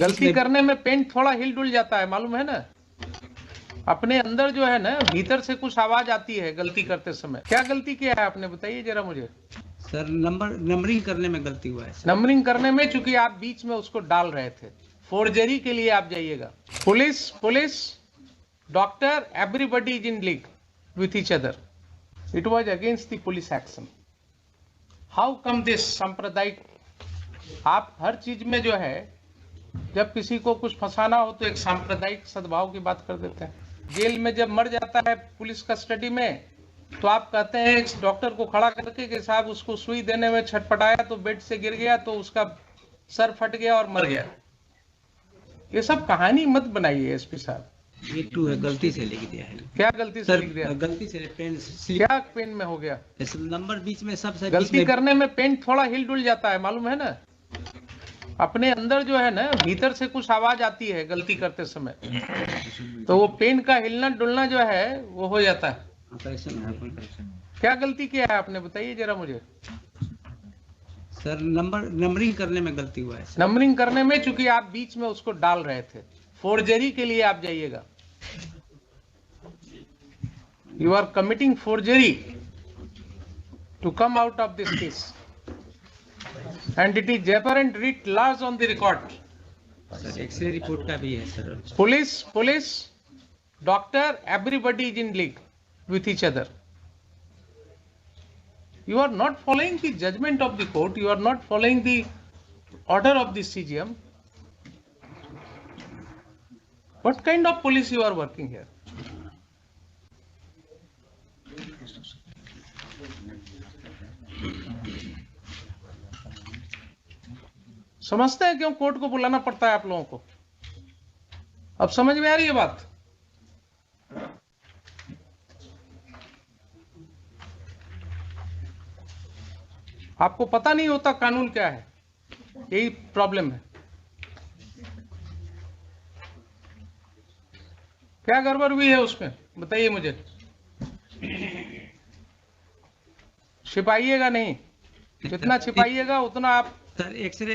गलती करने में पेन थोड़ा हिल डुल जाता है, मालूम है ना। अपने अंदर जो है ना, भीतर से कुछ आवाज आती है गलती करते समय। क्या गलती किया है आपने, बताइए जरा मुझे। सर नंबरिंग करने में गलती हुआ है सर। नंबरिंग करने में, चूंकि आप बीच में उसको डाल रहे थे। फोर्जरी के लिए आप जाइएगा। Police doctor, everybody is in league with each other. It was against the police action. How come this सांप्रदायिक। आप हर चीज में जो है, जब किसी को कुछ फंसाना हो तो एक सांप्रदायिक सद्भाव की बात कर देते हैं। जेल में जब मर जाता है पुलिस कस्टडी में, तो आप कहते हैं इस डॉक्टर को खड़ा करके कि साहब उसको सुई देने में छटपटाया तो बेड से गिर गया तो उसका सर फट गया और मर गया। ये सब कहानी मत बनाइए एसपी साहब। ये टू है, गलती से लिख दिया है। क्या गलती से लिख दिया? गलती से पेन क्या पेन में हो गया? नंबर बीच में सब से गलती करने में पेन थोड़ा हिल डुल जाता है, मालूम है ना। अपने अंदर जो है ना, भीतर से कुछ आवाज आती है गलती करते समय, तो वो पेन का हिलना डुलना जो है वो हो जाता है। क्या गलती किया है आपने, बताइए जरा मुझे। सर नंबरिंग करने में गलती हुआ है सर। नंबरिंग करने में, चूंकि आप बीच में उसको डाल रहे थे। फोर्जरी के लिए आप जाइएगा। You are committing forgery to come out of this case and it is apparent writ large on the record. Sir X-ray report का भी है sir. Police doctor, everybody is in league with each other. You are not following the judgment of the court. You are not following the order of the CGM. What kind of police you are working here? समझते हैं क्यों court को बुलाना पड़ता है आप लोगों को? अब समझ में आ रही है बात? आपको पता नहीं होता कानून क्या है, यही प्रॉब्लम है। क्या गड़बड़ हुई है उसमें, बताइए मुझे। छिपाइएगा नहीं, जितना छिपाइएगा उतना आप सर एक्सरे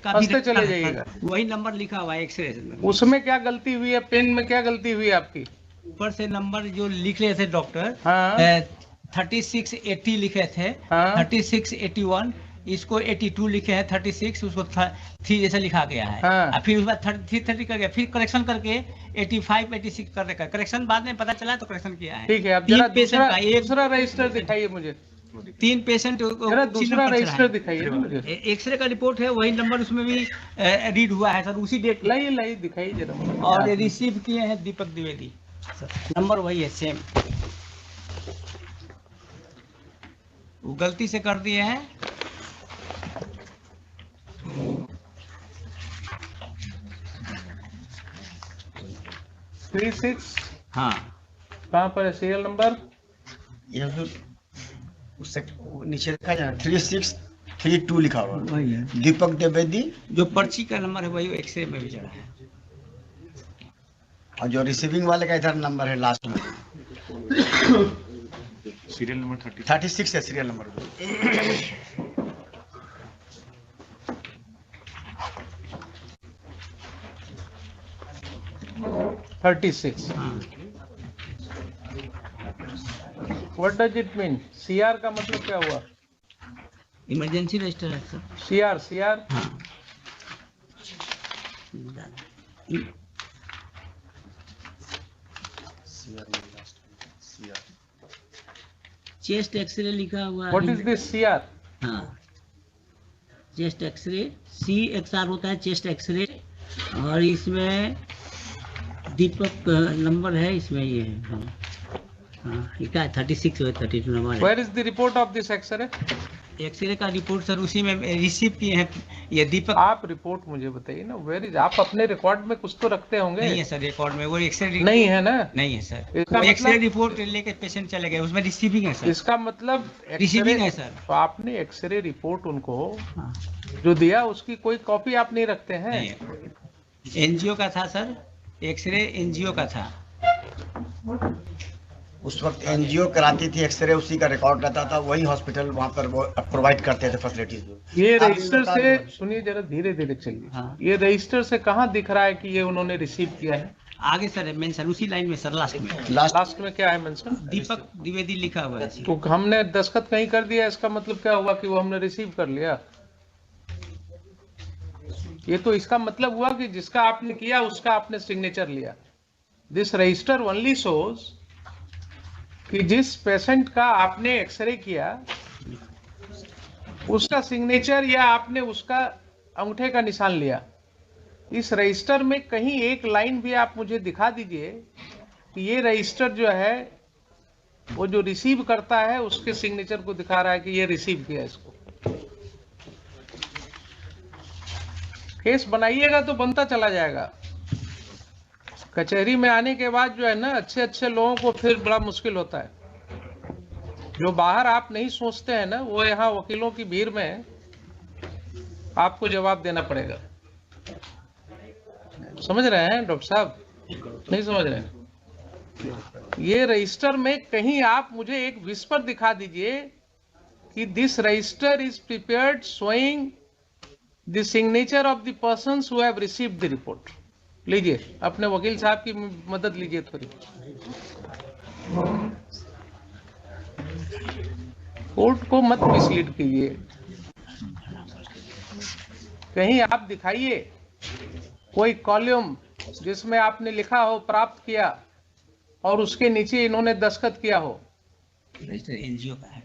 का भी चले जाइएगा। वही नंबर लिखा हुआ है एक्सरे। उसमें क्या गलती हुई है, पेन में क्या गलती हुई है आपकी? ऊपर से नंबर जो लिख रहे थे डॉक्टर, हाँ। 3680 लिखे थे। हाँ। 3681, इसको 82 लिखे हैं। 36 उसको 3 जैसा लिखा गया है। हाँ। फिर उसके बाद 330 कर गया, फिर करेक्शन करके 85 86 कर देगा। करेक्शन बाद में पता चला तो करेक्शन किया है। ठीक है, अब जरा दूसरा रजिस्टर दिखाइए मुझे। 3 पेशेंट दूसरा रजिस्टर दिखाइए मुझे। एक्सरे का रिपोर्ट है, वही नंबर उसमें भी रीड हुआ है सर, उसी डेट। लाइए दिखाइए जरा। और ये रिसीव किए हैं दीपक द्विवेदी, नंबर वही है सेम। वो गलती से कर दिए हैं। थ्री 6। हाँ, कहाँ पर है सीरियल नंबर? उससे नीचे लिखा है 3632 लिखा हुआ वही है। दीपक द्विवेदी। जो पर्ची का नंबर है वही एक्सरे में भी चढ़ा है। और जो रिसीविंग वाले का इधर नंबर है लास्ट में, सीरियल नंबर 36 है serial number. 36। What does it mean? CR का मतलब क्या हुआ? इमरजेंसी रजिस्टर है सर। CR हाँ। चेस्ट एक्सरे लिखा हुआ है। What is this CR? हाँ, चेस्ट एक्सरे, CXR होता है चेस्ट एक्सरे। और इसमें दीपक नंबर है, इसमें ये है। हाँ, क्या है 36 है, 32 नंबर है। Where is the report of this X-ray? X-ray का रिपोर्ट सर उसी में रिसीव किए हैं ये दीपक। आप रिपोर्ट मुझे बताइए ना, वेयर इज? आप अपने रिकॉर्ड में कुछ तो रखते होंगे। नहीं है सर रिकॉर्ड में, वो एक्सरे नहीं है ना? नहीं है सर। इसका एक्सरे रिपोर्ट लेके पेशेंट चले गए, उसमें रिसीविंग है सर। इसका मतलब रिसीविंग है सर। तो आपने एक्सरे रिपोर्ट उनको जो दिया उसकी कोई कॉपी आप नहीं रखते हैं? एनजीओ का था सर, एक्सरे एनजीओ का था। उस वक्त एनजीओ कराती थी एक्सरे, उसी का रिकॉर्ड रहता था, वही हॉस्पिटल वहाँ पर वो प्रोवाइड करते थे फैसिलिटीज। ये आप रजिस्टर बता से दो। सुनिए जरा, धीरे धीरे चलिए। हाँ। ये रजिस्टर से कहाँ दिख रहा है कि ये उन्होंने रिसीव किया है? आगे सर मेंशन उसी लाइन में सर, लास्ट में लास्ट लास्ट में क्या है मेंशन? दीपक द्विवेदी लिखा हुआ है। तो हमने दस्तखत कहीं कर दिया, इसका मतलब क्या हुआ कि वो हमने रिसीव कर लिया? ये तो इसका मतलब हुआ कि जिसका आपने किया उसका आपने सिग्नेचर लिया। दिस रजिस्टर ओनली शोज कि जिस पेशेंट का आपने एक्सरे किया उसका सिग्नेचर या आपने उसका अंगूठे का निशान लिया। इस रजिस्टर में कहीं एक लाइन भी आप मुझे दिखा दीजिए कि ये रजिस्टर जो है वो जो रिसीव करता है उसके सिग्नेचर को दिखा रहा है कि ये रिसीव किया इसको। केस बनाइएगा तो बनता चला जाएगा। कचहरी में आने के बाद जो है ना, अच्छे अच्छे लोगों को फिर बड़ा मुश्किल होता है। जो बाहर आप नहीं सोचते हैं ना, वो यहाँ वकीलों की भीड़ में आपको जवाब देना पड़ेगा। समझ रहे हैं डॉक्टर साहब? नहीं समझ रहे हैं? ये रजिस्टर में कहीं आप मुझे एक विस्पर दिखा दीजिए कि this register is prepared showing the signature of the persons who have received the report. लीजिए, अपने वकील साहब की मदद लीजिए थोड़ी। कोर्ट को मत मिसलीड कीजिए। कहीं आप दिखाइए कोई कॉलम जिसमें आपने लिखा हो प्राप्त किया और उसके नीचे इन्होंने दस्तखत किया हो। एनजीओ का है।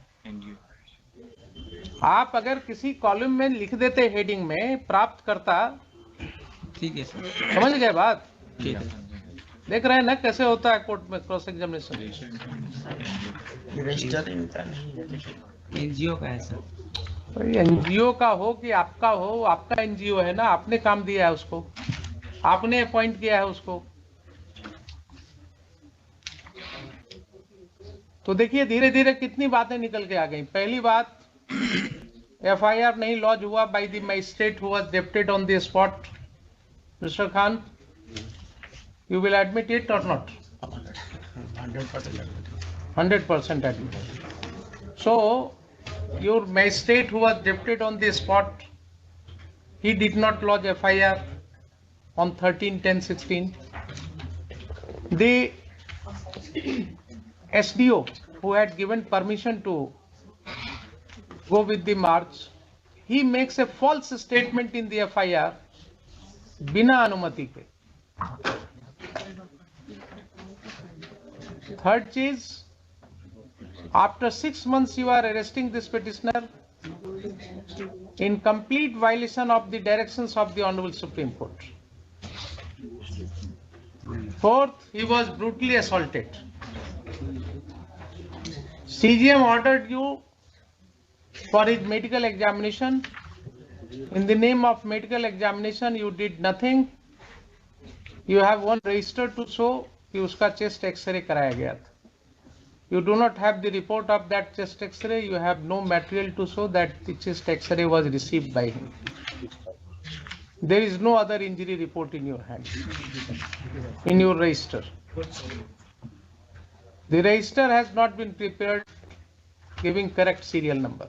आप अगर किसी कॉलम में लिख देते हेडिंग में प्राप्त करता, ठीक है सर। समझ गए बात? ठीक है। देख रहे हैं ना कैसे होता है कोर्ट में क्रॉस एग्जामिनेशन। रजिस्टर एनजीओ का है सर। एनजीओ का हो कि आपका हो, आपका एनजीओ है ना, आपने काम दिया है उसको, आपने अपॉइंट किया है उसको। तो देखिए धीरे धीरे कितनी बातें निकल के आ गई। पहली बात, एफआईआर नहीं लॉन्च हुआ by the magistrate who was deputed on the spot. Mister Khan, you will admit it or not? 100% admit. So your magistrate who was deputed on the spot, he did not lodge FIR on 13/10/16. The SDO who had given permission to go with the march, he makes a false statement in the FIR बिना अनुमति के। Third चीज, after 6 months you are arresting this petitioner in complete violation of the directions of the Honorable Supreme Court. Fourth, he was brutally assaulted. CGM ordered you for his medical examination. In the name of medical examination, you did nothing. You have one register to show कि उसका chest x ray कराया गया था। You do not have the report of that chest X-ray. You have no material to show that the chest X-ray was received by him. There is no other injury report in your hand, in your register. The register has not been prepared giving correct serial number.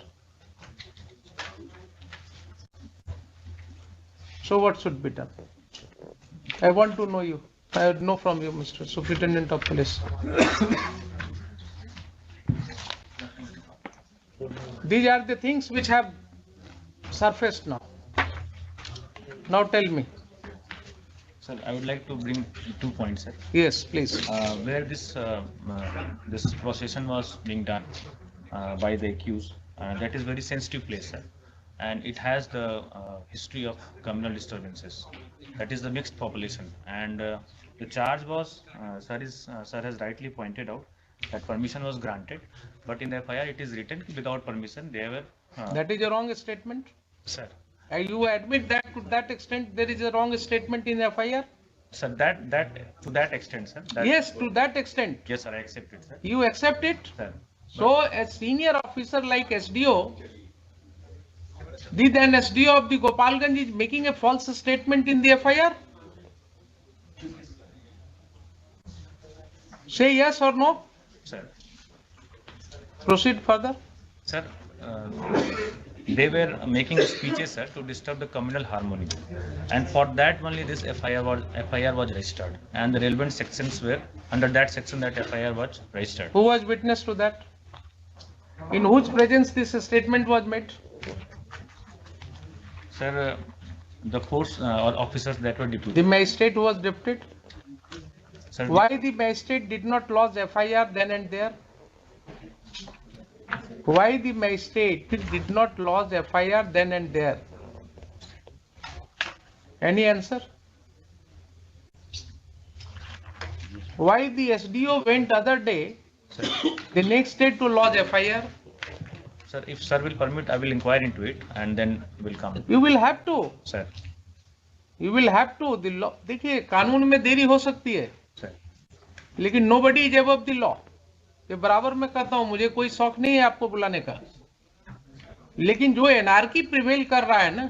So what should be done? I want to know you. I would know from you, Mr. Superintendent of Police. These are the things which have surfaced now. Now tell me. Sir, I would like to bring 2 points, sir. Yes, please. Where this procession was being done by the accused, that is very sensitive place, sir, and it has the history of communal disturbances. That is the mixed population, and the charge was, sir has rightly pointed out that permission was granted, but in the FIR it is written without permission they were. That is a wrong statement. Sir. You admit that to that extent there is a wrong statement in FIR? Sir, that to that extent, sir. Yes, to that extent. Yes, sir, I accept it, sir. You accept it? Sir. So a senior officer like SDO, the then SDO of the Gopalganj is making a false statement in the FIR? Say yes or no? Sir. Proceed further. Sir, they were making speeches, sir, to disturb the communal harmony, and for that only this FIR was registered, and the relevant sections were under that section that FIR was registered. Who was witness to that? In whose presence this statement was made? Sir, the force or officers that were The deputed. magistrate who was deputed. Sir, Why the magistrate did not lodge FIR then and there? Why the magistrate did not lodge FIR then and there? Any answer? Why the SDO went other day, sir, the next day to lodge FIR? sir, if sir will permit, I will inquire into it and then will come. You will have to. Sir, You will have to. The law. देखिए कानून में देरी हो सकती है, sir, लेकिन nobody is above the law. ये बराबर मैं कहता हूं, मुझे कोई शौक नहीं है आपको बुलाने का, लेकिन जो एनआरकी प्रिवेल कर रहा है ना,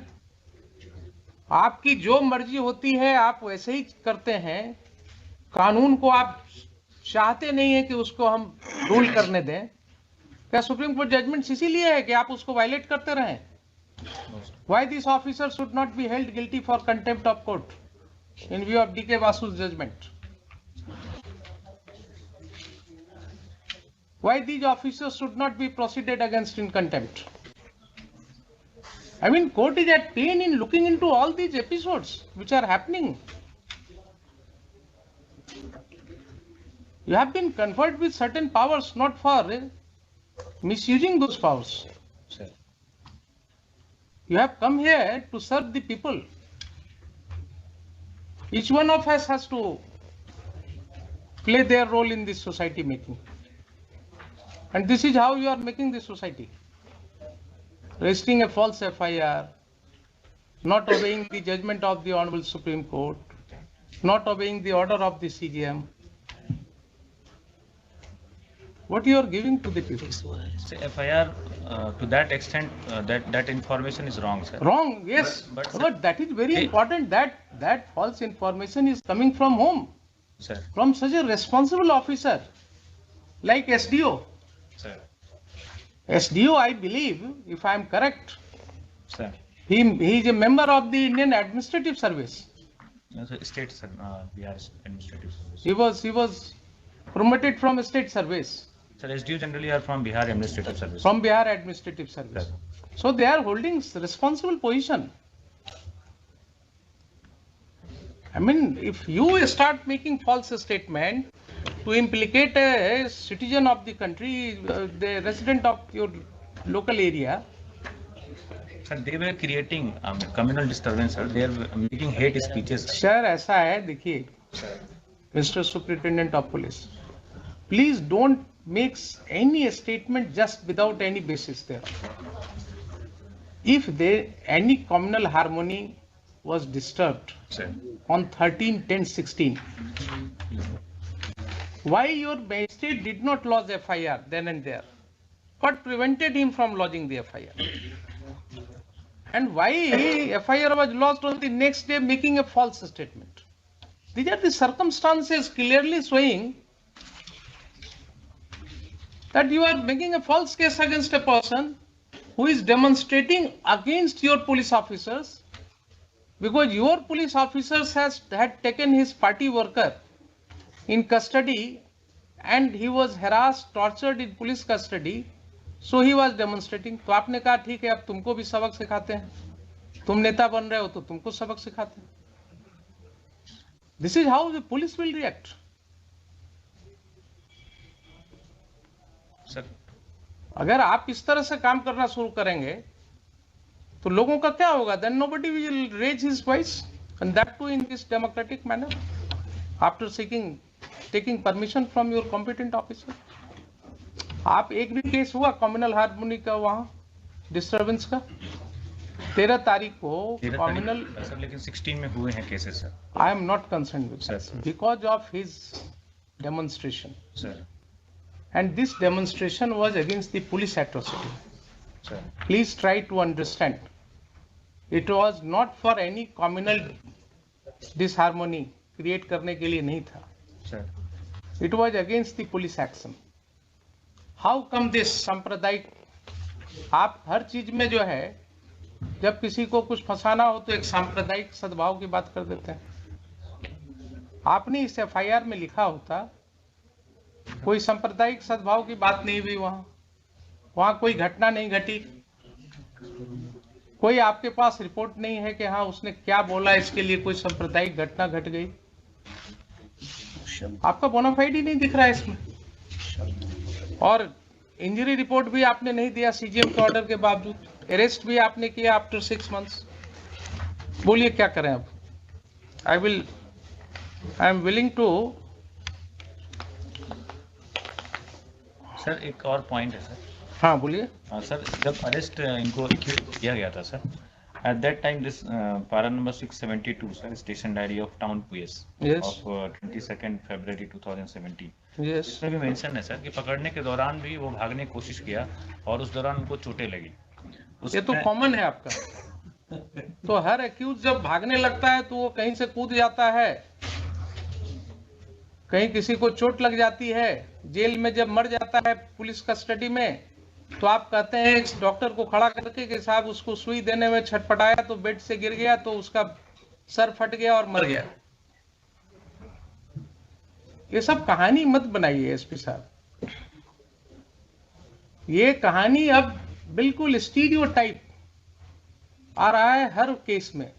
आपकी जो मर्जी होती है आप वैसे ही करते हैं, कानून को आप चाहते नहीं है कि उसको हम रूल करने दें। क्या सुप्रीम कोर्ट जजमेंट इसीलिए है कि आप उसको वायलेट करते रहें? no, sir. Why this officer should not be held guilty for contempt of court in view of DK Vasu's judgment? Why these officers should not be proceeded against in contempt? I mean, court is at pain in looking into all these episodes which are happening. You have been conferred with certain powers, not for misusing those powers. Sir. You have come here to serve the people. Each one of us has to play their role in this society making. And this is how you are making the society. Registering a false FIR, not obeying the judgment of the Honorable Supreme Court, not obeying the order of the CJM. What you are giving to the people? Say FIR to that extent, that information is wrong, sir. Wrong, yes. But- But that is very Hey. important that false information is coming from whom? Sir, From such a responsible officer like SDO. sir, SDO, I believe, if I am correct, sir. he is a member of the Indian Administrative Service. No, sir, state, sir, Bihar Administrative Service. He was promoted from a state service, Sir, SDU generally are from Bihar Administrative Service. from Bihar Administrative Service. Sir. So they are holding responsible position. I mean, if you start making false statement to implicate a citizen of the country, the resident of your local area, Sir, they were creating communal disturbance, sir. They are making hate speeches. Sir ऐसा है, देखिए, Mr. Superintendent of Police, please don't make any statement just without any basis there. If there any communal harmony was disturbed Sir, on 13/10/16, why your magistrate did not lodge FIR then and there? What prevented him from lodging the FIR? And why FIR was lodged on the next day making a false statement? These are the circumstances clearly showing that you are making a false case against a person who is demonstrating against your police officers, because your police officers had taken his party worker in custody and he was harassed, tortured in police custody, so he was demonstrating. तो आपने कहा ठीक है, अब तुमको भी सबक सिखाते हैं, तुम नेता बन रहे हो तो तुमको सबक सिखाते हैं. This is how the police will react. sir, अगर आप इस तरह से काम करना शुरू करेंगे तो लोगों का क्या होगा? Then nobody will raise his voice, and that too in this democratic manner, after taking permission from your competent officer. आप एक भी केस हुआ कम्युनल हार्मोनी का वहाँ डिस्टर्बेंस का? 13 तारीख को कम्युनल, सर, लेकिन 16 में हुए हैं cases, sir. I am not concerned with Sir, that sir. because of his demonstration, Sir, and this demonstration was against the police atrocity. sir, Please try to understand. It was not for any communal disharmony create करने के लिए नहीं था. sir, It was against the police action. How come this सांप्रदायिक, आप हर चीज में जो है जब किसी को कुछ फंसाना हो तो एक सांप्रदायिक सद्भाव की बात कर देते हैं। आपने इस एफआईआर में लिखा होता कोई सांप्रदायिक सद्भाव की बात नहीं हुई, वहां कोई घटना नहीं घटी, कोई आपके पास रिपोर्ट नहीं है कि हाँ उसने क्या बोला इसके लिए कोई सांप्रदायिक घटना घट गई। आपका बोनाफाइड ही नहीं दिख रहा है इसमें, और इंजरी रिपोर्ट भी आपने नहीं दिया सीजीएम के ऑर्डर के बावजूद, अरेस्ट भी आपने किया आफ्टर 6 मंथ्स। बोलिए क्या करें अब? I am willing to. Sir एक और पॉइंट है सर। हाँ बोलिए। सर जब अरेस्ट इनको किया गया था sir, at that time this para number 672 sir, station diary of town police Yes. Of 22 February 2017, yes, इसमें भी मेंशन है सर कि पकड़ने के दौरान भी वो भागने की कोशिश किया और उस दौरान उनको चोटें लगी। ये तो कॉमन है आपका। तो हर एक्यूज जब भागने लगता है तो वो कहीं से कूद जाता है, कहीं किसी को चोट लग जाती है, जेल में जब मर जाता है पुलिस कस्टडी में, तो आप कहते हैं इस डॉक्टर को खड़ा करके कि साहब उसको सुई देने में छटपटाया तो बेड से गिर गया तो उसका सर फट गया और मर गया। ये सब कहानी मत बनाइए एसपी साहब, ये कहानी अब बिल्कुल स्टीरियोटाइप आ रहा है हर केस में।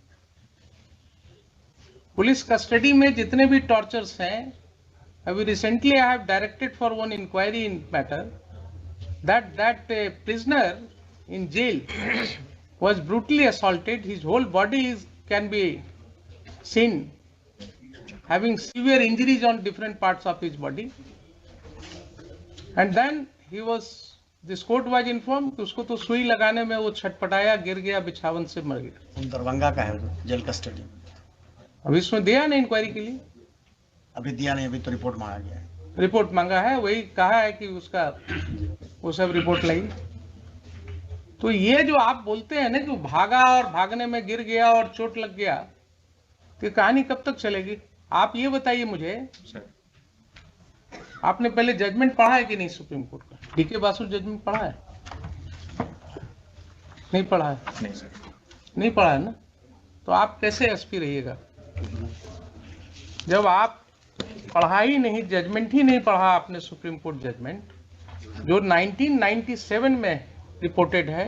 पुलिस कस्टडी में जितने भी टॉर्चर्स हैं, अभी recently I have directed for one inquiry in matter that prisoner in jail was brutally assaulted. His whole body can be seen having severe injuries on different parts of his body, and then this court was informed कि उसको तो सुई लगाने में वो छटपटाया, गिर गया, बिछावन से मर गया। दरभंगा का है जेल कस्टडी। अभी इसमें दिया ना इंक्वायरी के लिए? अभी दिया नहीं, अभी तो रिपोर्ट मांगा गया है। रिपोर्ट मांगा है, वही कहा है कि उसका वो सब रिपोर्ट लाई। तो ये जो आप बोलते हैं ना कि भागा और भागने में गिर गया और चोट लग गया, तो ये कहानी कब तक चलेगी? आप ये बताइए मुझे, आपने पहले जजमेंट पढ़ा है कि नहीं सुप्रीम कोर्ट का? डीके बासु जजमेंट पढ़ा है? नहीं पढ़ा है? नहीं सर। नहीं पढ़ा है ना? तो आप कैसे एसपी रहिएगा जब आप पढ़ा ही नहीं, जजमेंट ही नहीं पढ़ा आपने सुप्रीम कोर्ट जजमेंट जो 1997 में रिपोर्टेड है।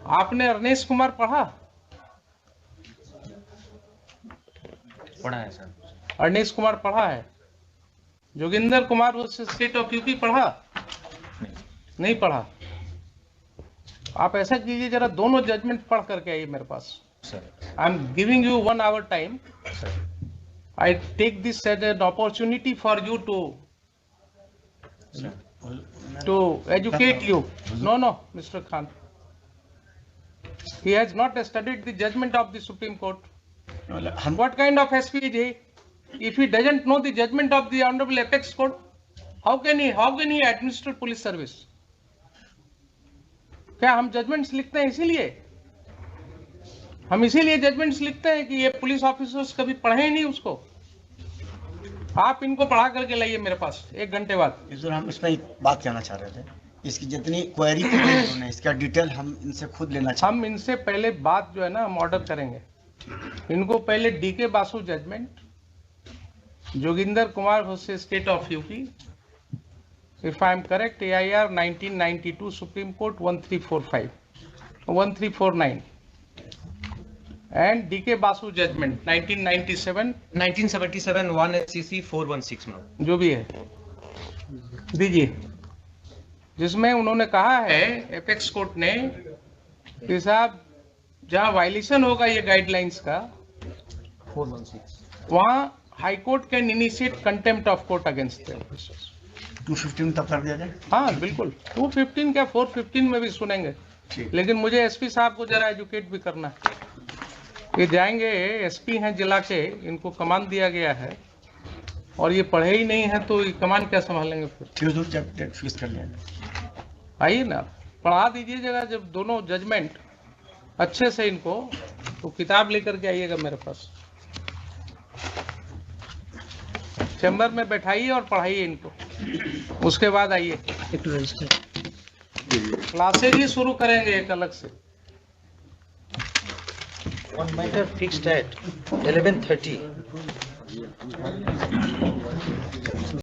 आपने अरनेश कुमार पढ़ा? पढ़ा है सर। अरनेश कुमार पढ़ा है? Joginder Kumar versus state of UP पढ़ा? नहीं पढ़ा। आप ऐसा कीजिए, जरा दोनों जजमेंट पढ़ करके आइए मेरे पास। Sir I am giving you 1 hour time. Sir I take this as an opportunity for you to educate you. No, Mr. Khan. He has not studied the judgment of the Supreme Court. What kind of SP is he? If he doesn't know the judgment of the Honorable Apex Court, how can he administer police service? क्या हम judgements लिखते हैं इसीलिए? हम इसीलिए judgements लिखते हैं कि ये पुलिस ऑफिसर्स कभी पढ़े ही नहीं उसको। आप इनको पढ़ा करके लाइए मेरे पास 1 घंटे बाद। हम इसमें एक बात कहना चाह रहे थे, इसकी जितनी क्वेरी की गई उन्होंने, इसका डिटेल हम इनसे खुद लेना चाहते हैं। हम इनसे पहले बात जो है ना हम ऑर्डर करेंगे। इनको पहले D K Basu judgment, Joginder Kumar versus state of UP, if I am correct, AIR 1992 supreme court 1345 1349, and DK Basu judgment 1977 1 SCC 416 में जो भी है दीजिए, जिसमें उन्होंने कहा है एपेक्स कोर्ट ने कि साहब जहां वायलेशन होगा ये गाइडलाइंस का 416 वहां high court can initiate contempt of court against the officers. 215 तब कर दिया जाए। हाँ बिल्कुल, 215 क्या 415 में भी सुनेंगे, लेकिन मुझे एसपी साहब को जरा एजुकेट भी करना है। ये जाएंगे, एसपी हैं जिला के, इनको कमान दिया गया है और ये पढ़े ही नहीं है तो ये कमान क्या संभालेंगे फिर? फीस कर लिया। आइए ना, पढ़ा दीजिए जगह, जब दोनों जजमेंट अच्छे से इनको, तो किताब लेकर के आइएगा मेरे पास, चैम्बर में बैठाइए और पढ़ाइए इनको। उसके बाद आइए एक रजिस्टर क्लासेज ही शुरू करेंगे एक अलग से। On matter fixed at 11:30.